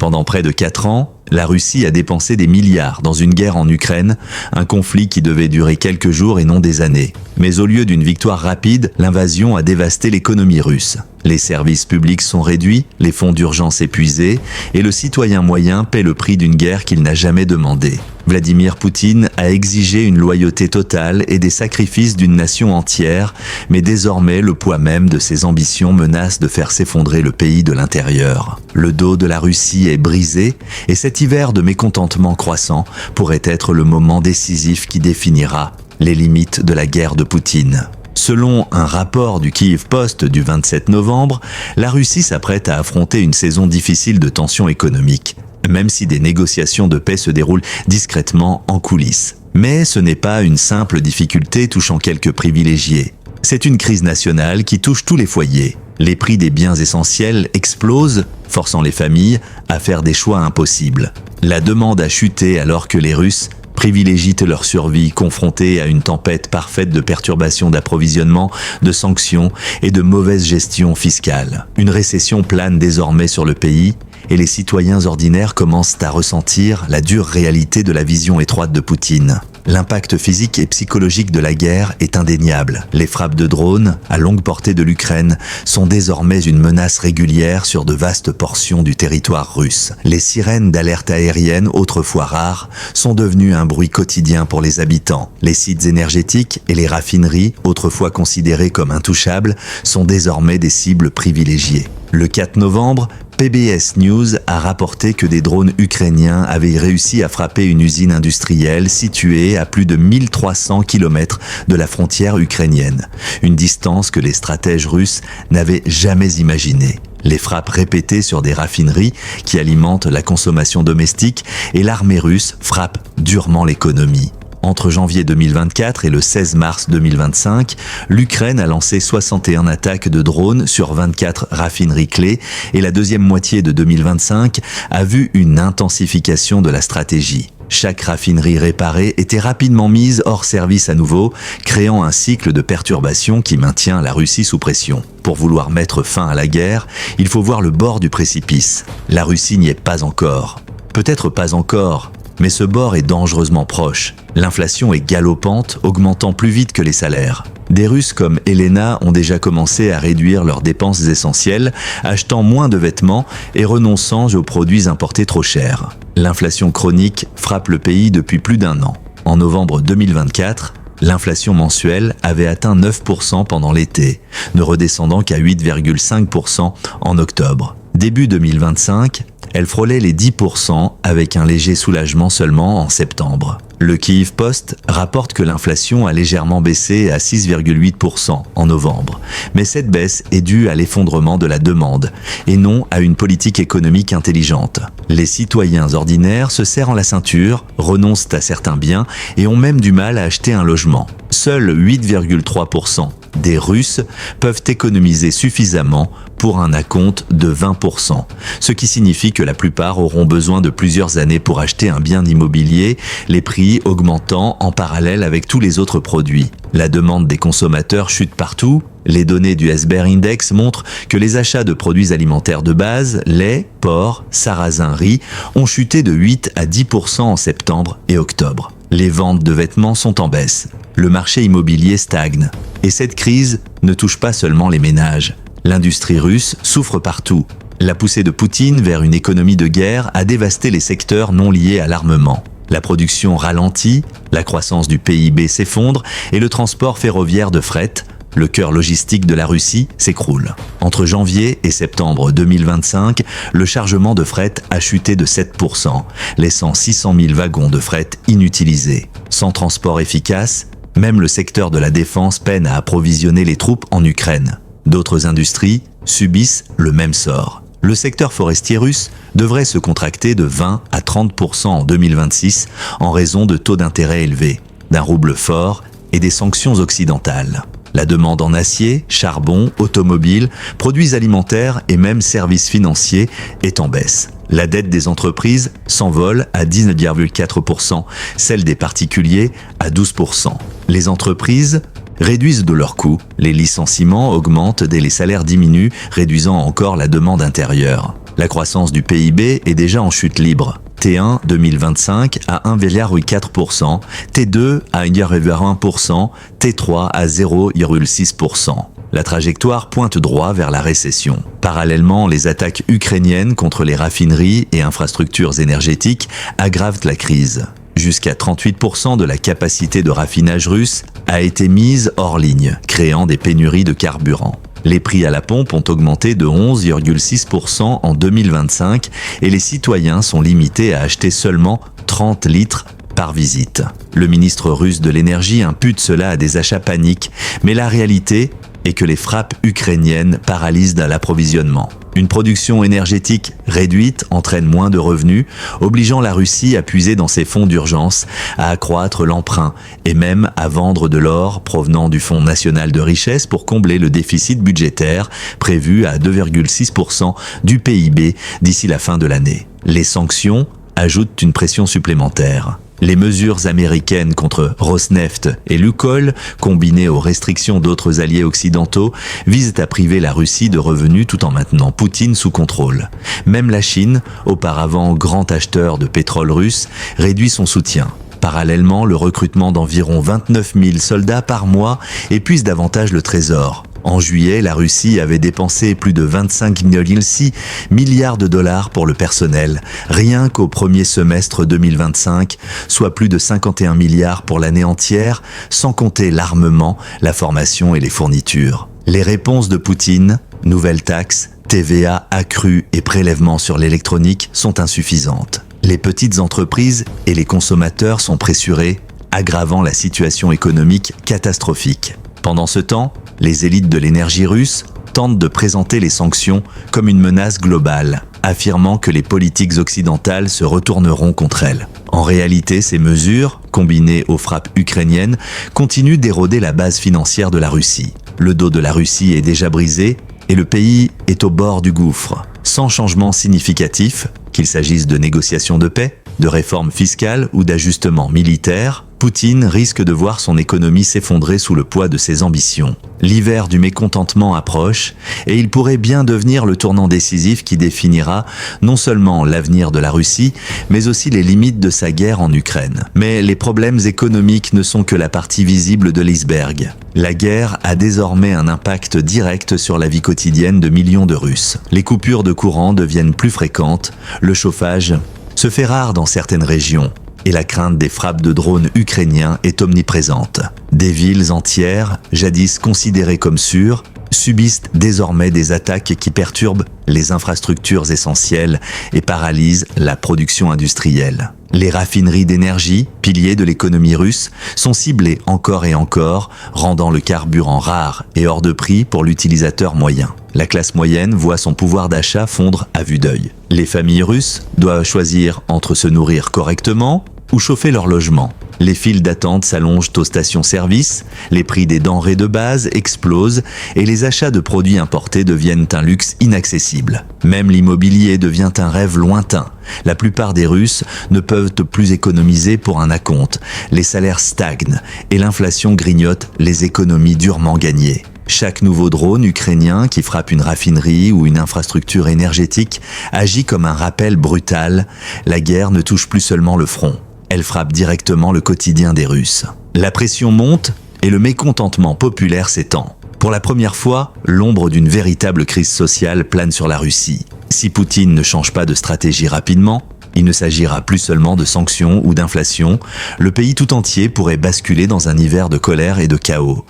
Pendant près de 4 ans, la Russie a dépensé des milliards dans une guerre en Ukraine, un conflit qui devait durer quelques jours et non des années. Mais au lieu d'une victoire rapide, l'invasion a dévasté l'économie russe. Les services publics sont réduits, les fonds d'urgence épuisés, et le citoyen moyen paie le prix d'une guerre qu'il n'a jamais demandée. Vladimir Poutine a exigé une loyauté totale et des sacrifices d'une nation entière, mais désormais le poids même de ses ambitions menace de faire s'effondrer le pays de l'intérieur. Le dos de la Russie est brisé, et cet hiver de mécontentement croissant pourrait être le moment décisif qui définira les limites de la guerre de Poutine. Selon un rapport du Kyiv Post du 27 novembre, la Russie s'apprête à affronter une saison difficile de tensions économiques, même si des négociations de paix se déroulent discrètement en coulisses. Mais ce n'est pas une simple difficulté touchant quelques privilégiés. C'est une crise nationale qui touche tous les foyers. Les prix des biens essentiels explosent, forçant les familles à faire des choix impossibles. La demande a chuté alors que les Russes privilégient leur survie, confrontés à une tempête parfaite de perturbations d'approvisionnement, de sanctions et de mauvaise gestion fiscale. Une récession plane désormais sur le pays et les citoyens ordinaires commencent à ressentir la dure réalité de la vision étroite de Poutine. L'impact physique et psychologique de la guerre est indéniable. Les frappes de drones à longue portée de l'Ukraine sont désormais une menace régulière sur de vastes portions du territoire russe. Les sirènes d'alerte aérienne, autrefois rares, sont devenues un bruit quotidien pour les habitants. Les sites énergétiques et les raffineries, autrefois considérées comme intouchables, sont désormais des cibles privilégiées. Le 4 novembre, PBS News a rapporté que des drones ukrainiens avaient réussi à frapper une usine industrielle située à plus de 1300 km de la frontière ukrainienne, une distance que les stratèges russes n'avaient jamais imaginée. Les frappes répétées sur des raffineries qui alimentent la consommation domestique et l'armée russe frappe durement l'économie. Entre janvier 2024 et le 16 mars 2025, l'Ukraine a lancé 61 attaques de drones sur 24 raffineries clés et la deuxième moitié de 2025 a vu une intensification de la stratégie. Chaque raffinerie réparée était rapidement mise hors service à nouveau, créant un cycle de perturbations qui maintient la Russie sous pression. Pour vouloir mettre fin à la guerre, il faut voir le bord du précipice. La Russie n'y est pas encore. Peut-être pas encore, mais ce bord est dangereusement proche. L'inflation est galopante, augmentant plus vite que les salaires. Des Russes comme Elena ont déjà commencé à réduire leurs dépenses essentielles, achetant moins de vêtements et renonçant aux produits importés trop chers. L'inflation chronique frappe le pays depuis plus d'1 an. En novembre 2024, l'inflation mensuelle avait atteint 9% pendant l'été, ne redescendant qu'à 8,5% en octobre. Début 2025, elle frôlait les 10% avec un léger soulagement seulement en septembre. Le Kyiv Post rapporte que l'inflation a légèrement baissé à 6,8% en novembre. Mais cette baisse est due à l'effondrement de la demande et non à une politique économique intelligente. Les citoyens ordinaires se serrent la ceinture, renoncent à certains biens et ont même du mal à acheter un logement. Seuls 8,3% des Russes peuvent économiser suffisamment pour un acompte de 20%, ce qui signifie que la plupart auront besoin de plusieurs années pour acheter un bien immobilier, les prix augmentant en parallèle avec tous les autres produits. La demande des consommateurs chute partout. Les données du Sber Index montrent que les achats de produits alimentaires de base, lait, porc, sarrasin, riz, ont chuté de 8 à 10% en septembre et octobre. Les ventes de vêtements sont en baisse. Le marché immobilier stagne. Et cette crise ne touche pas seulement les ménages. L'industrie russe souffre partout. La poussée de Poutine vers une économie de guerre a dévasté les secteurs non liés à l'armement. La production ralentit, la croissance du PIB s'effondre et le transport ferroviaire de fret, le cœur logistique de la Russie, s'écroule. Entre janvier et septembre 2025, le chargement de fret a chuté de 7%, laissant 600 000 wagons de fret inutilisés. Sans transport efficace, même le secteur de la défense peine à approvisionner les troupes en Ukraine. D'autres industries subissent le même sort. Le secteur forestier russe devrait se contracter de 20 à 30% en 2026 en raison de taux d'intérêt élevés, d'un rouble fort et des sanctions occidentales. La demande en acier, charbon, automobile, produits alimentaires et même services financiers est en baisse. La dette des entreprises s'envole à 19,4%, celle des particuliers à 12%. Les entreprises réduisent de leurs coûts, les licenciements augmentent et les salaires diminuent, réduisant encore la demande intérieure. La croissance du PIB est déjà en chute libre. T1 2025 à 1,4%, T2 à 1,1%, T3 à 0,6%. La trajectoire pointe droit vers la récession. Parallèlement, les attaques ukrainiennes contre les raffineries et infrastructures énergétiques aggravent la crise. Jusqu'à 38% de la capacité de raffinage russe a été mise hors ligne, créant des pénuries de carburant. Les prix à la pompe ont augmenté de 11,6% en 2025 et les citoyens sont limités à acheter seulement 30 litres par visite. Le ministre russe de l'énergie impute cela à des achats paniques, mais la réalité est que les frappes ukrainiennes paralysent l'approvisionnement. Une production énergétique réduite entraîne moins de revenus, obligeant la Russie à puiser dans ses fonds d'urgence, à accroître l'emprunt et même à vendre de l'or provenant du Fonds national de richesse pour combler le déficit budgétaire prévu à 2,6% du PIB d'ici la fin de l'année. Les sanctions ajoutent une pression supplémentaire. Les mesures américaines contre Rosneft et Lukoil, combinées aux restrictions d'autres alliés occidentaux, visent à priver la Russie de revenus tout en maintenant Poutine sous contrôle. Même la Chine, auparavant grand acheteur de pétrole russe, réduit son soutien. Parallèlement, le recrutement d'environ 29 000 soldats par mois épuise davantage le trésor. En juillet, la Russie avait dépensé plus de 25,6 milliards de dollars pour le personnel, rien qu'au premier semestre 2025, soit plus de 51 milliards pour l'année entière, sans compter l'armement, la formation et les fournitures. Les réponses de Poutine, nouvelles taxes, TVA accrue et prélèvements sur l'électronique sont insuffisantes. Les petites entreprises et les consommateurs sont pressurés, aggravant la situation économique catastrophique. Pendant ce temps, les élites de l'énergie russe tentent de présenter les sanctions comme une menace globale, affirmant que les politiques occidentales se retourneront contre elles. En réalité, ces mesures, combinées aux frappes ukrainiennes, continuent d'éroder la base financière de la Russie. Le dos de la Russie est déjà brisé et le pays est au bord du gouffre. Sans changement significatif, qu'il s'agisse de négociations de paix, de réformes fiscales ou d'ajustements militaires, Poutine risque de voir son économie s'effondrer sous le poids de ses ambitions. L'hiver du mécontentement approche et il pourrait bien devenir le tournant décisif qui définira non seulement l'avenir de la Russie, mais aussi les limites de sa guerre en Ukraine. Mais les problèmes économiques ne sont que la partie visible de l'iceberg. La guerre a désormais un impact direct sur la vie quotidienne de millions de Russes. Les coupures de courant deviennent plus fréquentes, le chauffage se fait rare dans certaines régions, et la crainte des frappes de drones ukrainiens est omniprésente. Des villes entières, jadis considérées comme sûres, subissent désormais des attaques qui perturbent les infrastructures essentielles et paralysent la production industrielle. Les raffineries d'énergie, piliers de l'économie russe, sont ciblées encore et encore, rendant le carburant rare et hors de prix pour l'utilisateur moyen. La classe moyenne voit son pouvoir d'achat fondre à vue d'œil. Les familles russes doivent choisir entre se nourrir correctement ou chauffer leur logement. Les files d'attente s'allongent aux stations-service, les prix des denrées de base explosent et les achats de produits importés deviennent un luxe inaccessible. Même l'immobilier devient un rêve lointain. La plupart des Russes ne peuvent plus économiser pour un acompte. Les salaires stagnent et l'inflation grignote les économies durement gagnées. Chaque nouveau drone ukrainien qui frappe une raffinerie ou une infrastructure énergétique agit comme un rappel brutal. La guerre ne touche plus seulement le front. Elle frappe directement le quotidien des Russes. La pression monte et le mécontentement populaire s'étend. Pour la première fois, l'ombre d'une véritable crise sociale plane sur la Russie. Si Poutine ne change pas de stratégie rapidement, il ne s'agira plus seulement de sanctions ou d'inflation, le pays tout entier pourrait basculer dans un hiver de colère et de chaos.